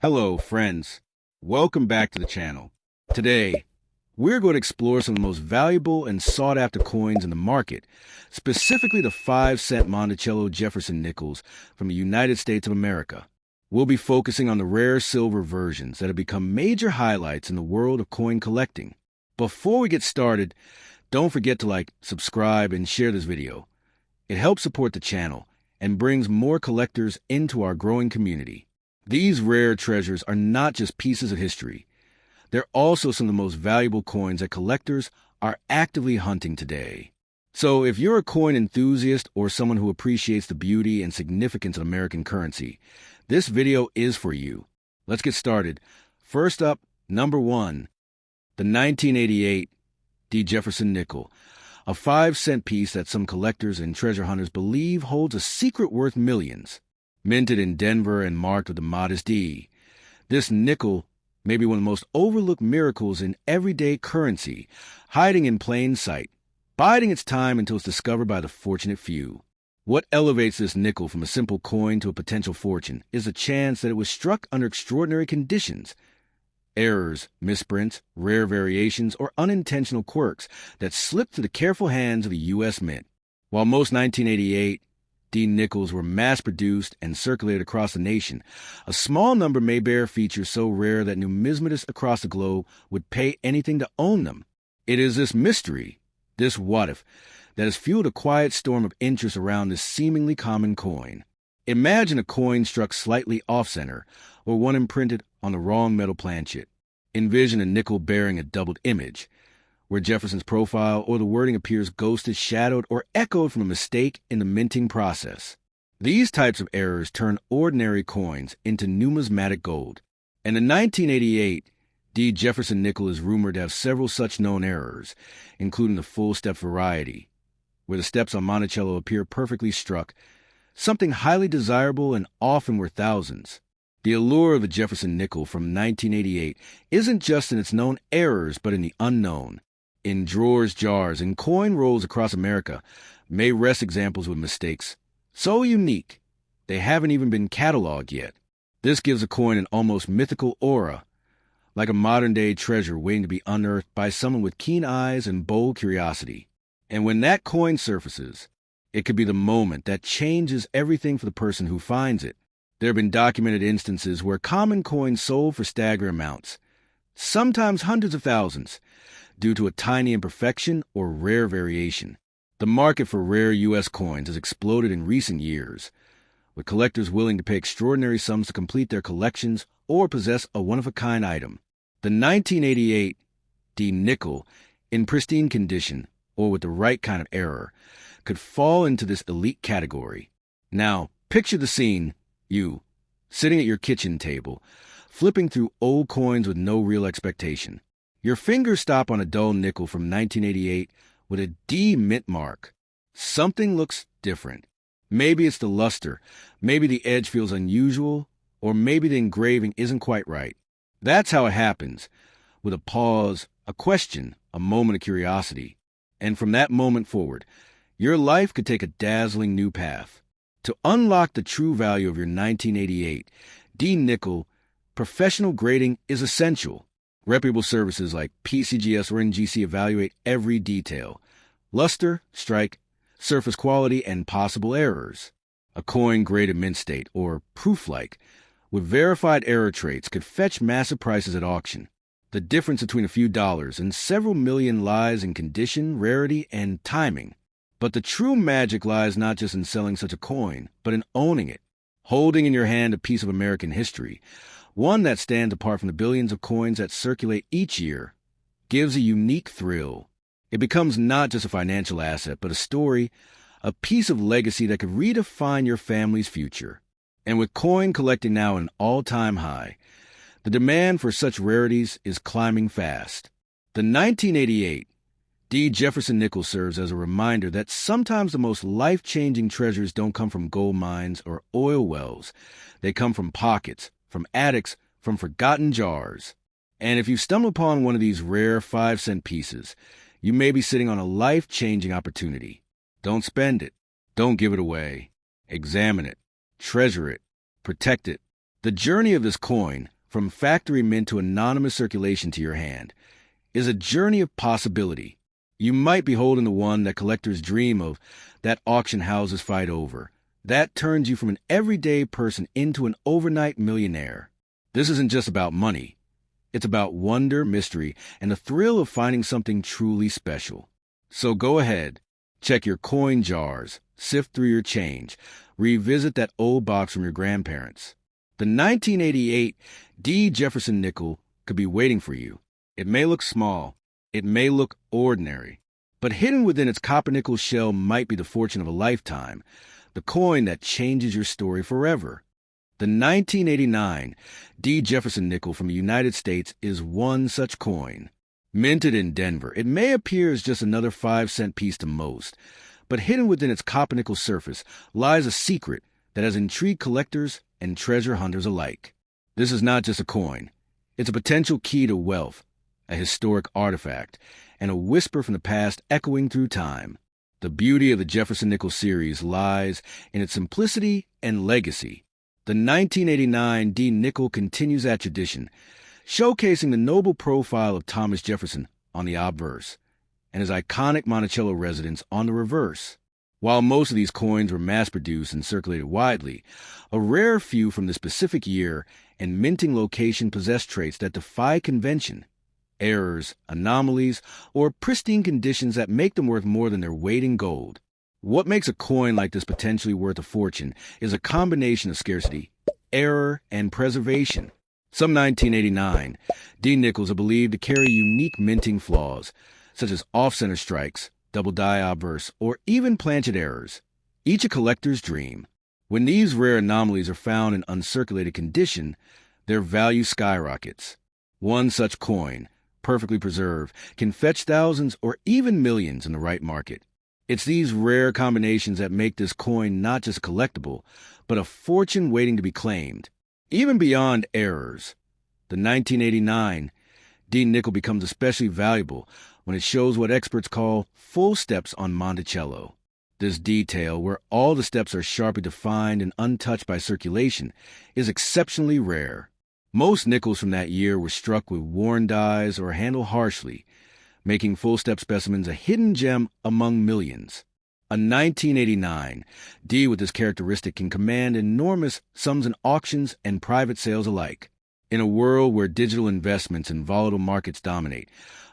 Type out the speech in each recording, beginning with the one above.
Hello, friends. Welcome back to the channel. Today, we're going to explore some of the most valuable and sought-after coins in the market, specifically the 5-cent Monticello Jefferson nickels from the United States of America. We'll be focusing on the rare silver versions that have become major highlights in the world of coin collecting. Before we get started, don't forget to like, subscribe, and share this video. It helps support the channel and brings more collectors into our growing community. These rare treasures are not just pieces of history. They're also some of the most valuable coins that collectors are actively hunting today. So if you're a coin enthusiast or someone who appreciates the beauty and significance of American currency, this video is for you. Let's get started. First up, number 1, the 1988 D Jefferson Nickel, a 5-cent piece that some collectors and treasure hunters believe holds a secret worth millions. Minted in Denver and marked with a modest D, this nickel may be one of the most overlooked miracles in everyday currency, hiding in plain sight, biding its time until it's discovered by the fortunate few. What elevates this nickel from a simple coin to a potential fortune is the chance that it was struck under extraordinary conditions. Errors, misprints, rare variations, or unintentional quirks that slipped through the careful hands of the U.S. Mint. While most 1988 D nickels were mass-produced and circulated across the nation, a small number may bear features so rare that numismatists across the globe would pay anything to own them. It is this mystery, this what-if, that has fueled a quiet storm of interest around this seemingly common coin. Imagine a coin struck slightly off-center, or one imprinted on the wrong metal planchet. Envision a nickel bearing a doubled image, where Jefferson's profile or the wording appears ghosted, shadowed, or echoed from a mistake in the minting process. These types of errors turn ordinary coins into numismatic gold, and the 1988 D Jefferson nickel is rumored to have several such known errors, including the full-step variety, where the steps on Monticello appear perfectly struck, something highly desirable and often worth thousands. The allure of the Jefferson nickel from 1988 isn't just in its known errors, but in the unknown. In drawers, jars, and coin rolls across America may rest examples with mistakes so unique they haven't even been cataloged yet. This gives a coin an almost mythical aura, like a modern-day treasure waiting to be unearthed by someone with keen eyes and bold curiosity. And when that coin surfaces, it could be the moment that changes everything for the person who finds it. There have been documented instances where common coins sold for staggering amounts, sometimes hundreds of thousands, due to a tiny imperfection or rare variation. The market for rare U.S. coins has exploded in recent years, with collectors willing to pay extraordinary sums to complete their collections or possess a one-of-a-kind item. The 1988 D nickel, in pristine condition or with the right kind of error, could fall into this elite category. Now, picture the scene, you, sitting at your kitchen table, flipping through old coins with no real expectation. Your fingers stop on a dull nickel from 1988 with a D mint mark. Something looks different. Maybe it's the luster, maybe the edge feels unusual, or maybe the engraving isn't quite right. That's how it happens, with a pause, a question, a moment of curiosity. And from that moment forward, your life could take a dazzling new path. To unlock the true value of your 1988 D nickel, professional grading is essential. Reputable services like PCGS or NGC evaluate every detail: luster, strike, surface quality, and possible errors. A coin graded mint state, or proof-like, with verified error traits could fetch massive prices at auction. The difference between a few dollars and several million lies in condition, rarity, and timing. But the true magic lies not just in selling such a coin, but in owning it, holding in your hand a piece of American history, one that stands apart from the billions of coins that circulate each year, gives a unique thrill. It becomes not just a financial asset, but a story, a piece of legacy that could redefine your family's future. And with coin collecting now at an all-time high, the demand for such rarities is climbing fast. The 1988 D Jefferson nickel serves as a reminder that sometimes the most life-changing treasures don't come from gold mines or oil wells. They come from pockets, from attics, from forgotten jars. And if you stumble upon one of these rare 5-cent pieces, you may be sitting on a life-changing opportunity. Don't spend it. Don't give it away. Examine it. Treasure it. Protect it. The journey of this coin, from factory mint to anonymous circulation to your hand, is a journey of possibility. You might be holding the one that collectors dream of, that auction houses fight over. That turns you from an everyday person into an overnight millionaire. This isn't just about money. It's about wonder, mystery, and the thrill of finding something truly special. So go ahead, check your coin jars, sift through your change, revisit that old box from your grandparents. The 1988 D Jefferson Nickel could be waiting for you. It may look small, it may look ordinary, but hidden within its copper-nickel shell might be the fortune of a lifetime, the coin that changes your story forever. The 1989 D Jefferson Nickel from the United States is one such coin. Minted in Denver, it may appear as just another 5-cent piece to most, but hidden within its copper-nickel surface lies a secret that has intrigued collectors and treasure hunters alike. This is not just a coin. It's a potential key to wealth, a historic artifact, and a whisper from the past echoing through time. The beauty of the Jefferson Nickel series lies in its simplicity and legacy. The 1989 D Nickel continues that tradition, showcasing the noble profile of Thomas Jefferson on the obverse and his iconic Monticello residence on the reverse. While most of these coins were mass-produced and circulated widely, a rare few from the specific year and minting location possess traits that defy convention, errors, anomalies, or pristine conditions that make them worth more than their weight in gold. What makes a coin like this potentially worth a fortune is a combination of scarcity, error, and preservation. Some 1989 D nickels are believed to carry unique minting flaws, such as off-center strikes, double die obverse, or even planchet errors, each a collector's dream. When these rare anomalies are found in uncirculated condition, their value skyrockets. One such coin, perfectly preserved, can fetch thousands or even millions in the right market. It's these rare combinations that make this coin not just a collectible, but a fortune waiting to be claimed. Even beyond errors, the 1989 D nickel becomes especially valuable when it shows what experts call full steps on Monticello. This detail, where all the steps are sharply defined and untouched by circulation, is exceptionally rare. Most nickels from that year were struck with worn dies or handled harshly, making full-step specimens a hidden gem among millions. A 1989 D with this characteristic can command enormous sums in auctions and private sales alike. In a world where digital investments and volatile markets dominate,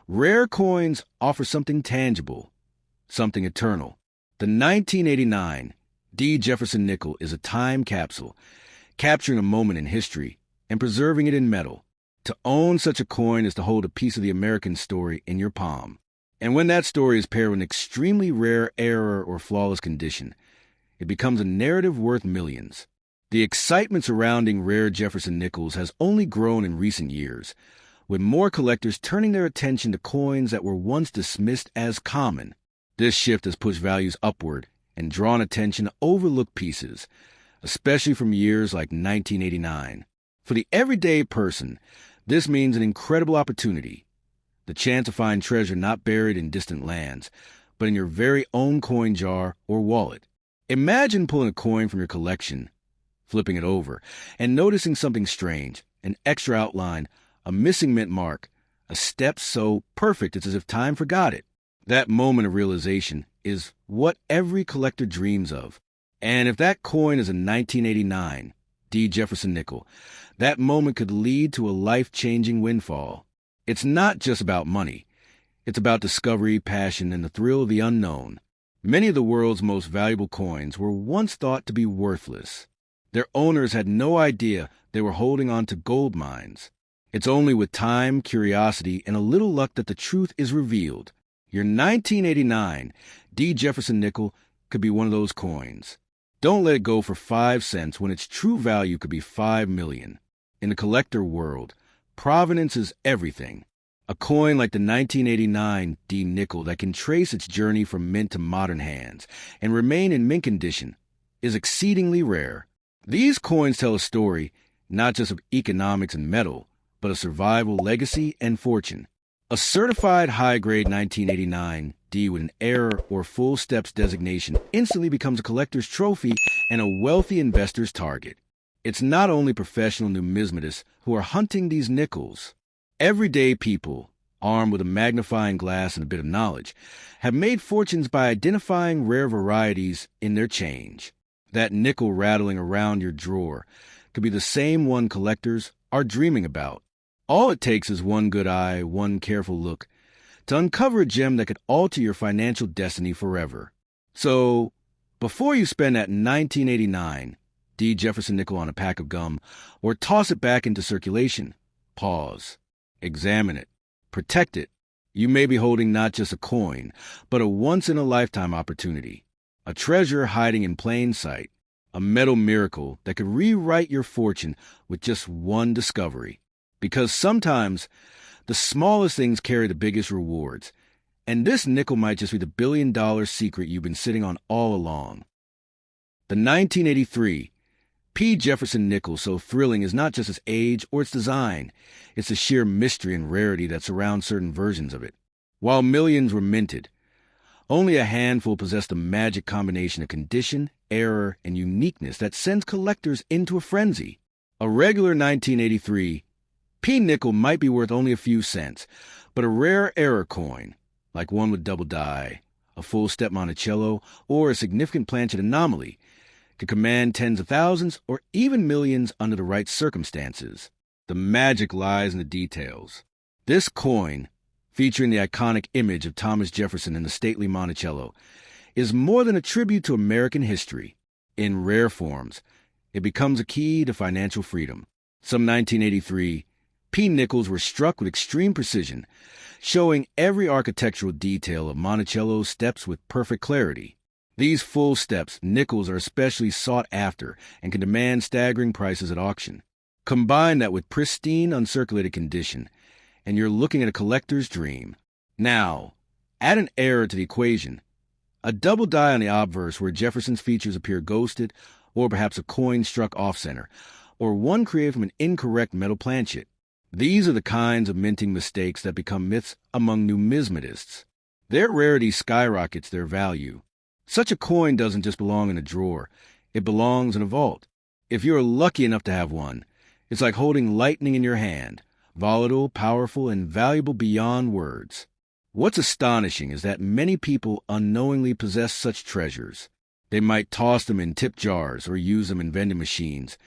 rare coins offer something tangible, something eternal. The 1989 D Jefferson Nickel is a time capsule, capturing a moment in history and preserving it in metal. To own such a coin is to hold a piece of the American story in your palm. And when that story is paired with an extremely rare error or flawless condition, it becomes a narrative worth millions. The excitement surrounding rare Jefferson nickels has only grown in recent years, with more collectors turning their attention to coins that were once dismissed as common. This shift has pushed values upward and drawn attention to overlooked pieces, especially from years like 1989. For the everyday person, this means an incredible opportunity, the chance to find treasure not buried in distant lands, but in your very own coin jar or wallet. Imagine pulling a coin from your collection, flipping it over, and noticing something strange, an extra outline, a missing mint mark, a step so perfect it's as if time forgot it. That moment of realization is what every collector dreams of. And if that coin is a 1989 D Jefferson Nickel, that moment could lead to a life-changing windfall. It's not just about money. It's about discovery, passion, and the thrill of the unknown. Many of the world's most valuable coins were once thought to be worthless. Their owners had no idea they were holding on to gold mines. It's only with time, curiosity, and a little luck that the truth is revealed. Your 1989 D Jefferson Nickel could be one of those coins. Don't let it go for 5 cents when its true value could be 5 million. In the collector world, provenance is everything. A coin like the 1989 D nickel that can trace its journey from mint to modern hands and remain in mint condition is exceedingly rare. These coins tell a story not just of economics and metal, but of survival, legacy, and fortune. A certified high-grade 1989 D with an error or full steps designation instantly becomes a collector's trophy and a wealthy investor's target. It's not only professional numismatists who are hunting these nickels. Everyday people, armed with a magnifying glass and a bit of knowledge, have made fortunes by identifying rare varieties in their change. That nickel rattling around your drawer could be the same one collectors are dreaming about. All it takes is one good eye, one careful look, to uncover a gem that could alter your financial destiny forever. So, before you spend that 1989 D Jefferson nickel on a pack of gum or toss it back into circulation, pause, examine it, protect it. You may be holding not just a coin, but a once-in-a-lifetime opportunity, a treasure hiding in plain sight, a metal miracle that could rewrite your fortune with just one discovery. Because sometimes the smallest things carry the biggest rewards, and this nickel might just be the billion-dollar secret you've been sitting on all along. The 1983 P. Jefferson nickel so thrilling is not just its age or its design, it's the sheer mystery and rarity that surround certain versions of it. While millions were minted, only a handful possessed a magic combination of condition, error, and uniqueness that sends collectors into a frenzy. A regular 1983 P nickel might be worth only a few cents, but a rare error coin, like one with double die, a full step Monticello, or a significant planchet anomaly, could command tens of thousands or even millions under the right circumstances. The magic lies in the details. This coin, featuring the iconic image of Thomas Jefferson in the stately Monticello, is more than a tribute to American history. In rare forms, it becomes a key to financial freedom. Some 1983 P nickels were struck with extreme precision, showing every architectural detail of Monticello's steps with perfect clarity. These full steps nickels are especially sought after and can demand staggering prices at auction. Combine that with pristine, uncirculated condition, and you're looking at a collector's dream. Now, add an error to the equation. A double die on the obverse where Jefferson's features appear ghosted, or perhaps a coin struck off-center, or one created from an incorrect metal planchet. These are the kinds of minting mistakes that become myths among numismatists. Their rarity skyrockets their value. Such a coin doesn't just belong in a drawer. It belongs in a vault. If you're lucky enough to have one, it's like holding lightning in your hand, volatile, powerful, and valuable beyond words. What's astonishing is that many people unknowingly possess such treasures. They might toss them in tip jars or use them in vending machines,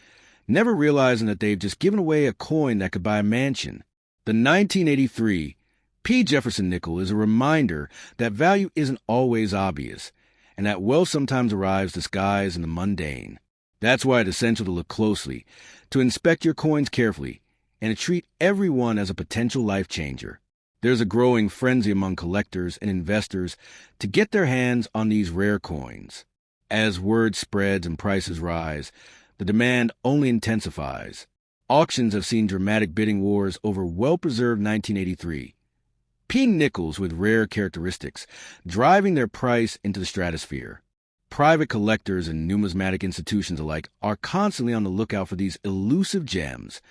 never realizing that they've just given away a coin that could buy a mansion. The 1983 P. Jefferson nickel is a reminder that value isn't always obvious, and that wealth sometimes arrives disguised in the mundane. That's why it's essential to look closely, to inspect your coins carefully, and to treat everyone as a potential life changer. There's a growing frenzy among collectors and investors to get their hands on these rare coins. As word spreads and prices rise, the demand only intensifies. Auctions have seen dramatic bidding wars over well-preserved 1983 P nickels with rare characteristics, driving their price into the stratosphere. Private collectors and numismatic institutions alike are constantly on the lookout for these elusive gems,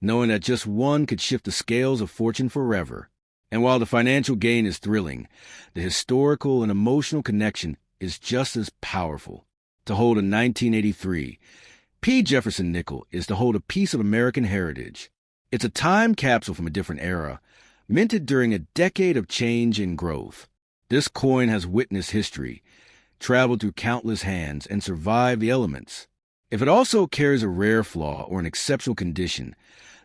knowing that just one could shift the scales of fortune forever. And while the financial gain is thrilling, the historical and emotional connection is just as powerful. To hold a 1983 P. Jefferson nickel is to hold a piece of American heritage. It's a time capsule from a different era, minted during a decade of change and growth. This coin has witnessed history, traveled through countless hands, and survived the elements. If it also carries a rare flaw or an exceptional condition,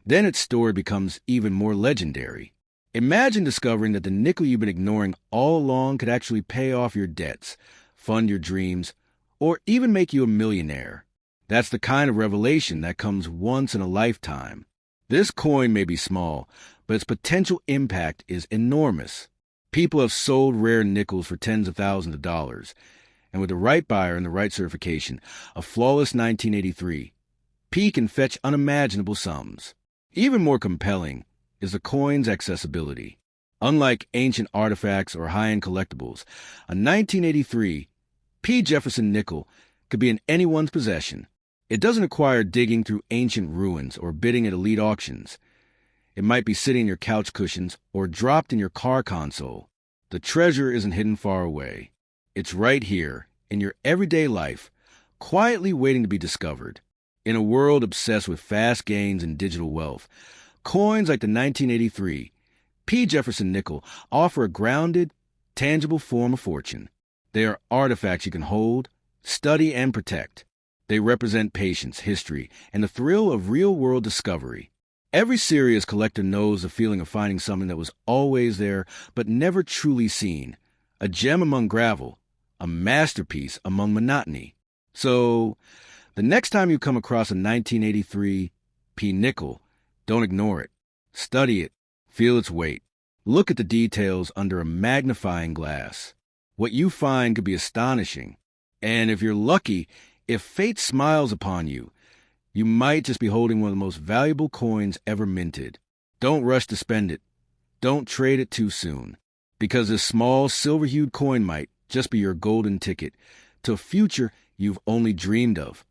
then its story becomes even more legendary. Imagine discovering that the nickel you've been ignoring all along could actually pay off your debts, fund your dreams, or even make you a millionaire. That's the kind of revelation that comes once in a lifetime. This coin may be small, but its potential impact is enormous. People have sold rare nickels for tens of thousands of dollars, and with the right buyer and the right certification, a flawless 1983 P can fetch unimaginable sums. Even more compelling is the coin's accessibility. Unlike ancient artifacts or high-end collectibles, a 1983 P. Jefferson nickel could be in anyone's possession. It doesn't require digging through ancient ruins or bidding at elite auctions. It might be sitting in your couch cushions or dropped in your car console. The treasure isn't hidden far away. It's right here, in your everyday life, quietly waiting to be discovered. In a world obsessed with fast gains and digital wealth, coins like the 1983 P. Jefferson Nickel offer a grounded, tangible form of fortune. They are artifacts you can hold, study, and protect. They represent patience, history, and the thrill of real-world discovery. Every serious collector knows the feeling of finding something that was always there but never truly seen. A gem among gravel, a masterpiece among monotony. So, the next time you come across a 1983 P. nickel, don't ignore it. Study it. Feel its weight. Look at the details under a magnifying glass. What you find could be astonishing. And if you're lucky, if fate smiles upon you, you might just be holding one of the most valuable coins ever minted. Don't rush to spend it. Don't trade it too soon, because this small silver-hued coin might just be your golden ticket to a future you've only dreamed of.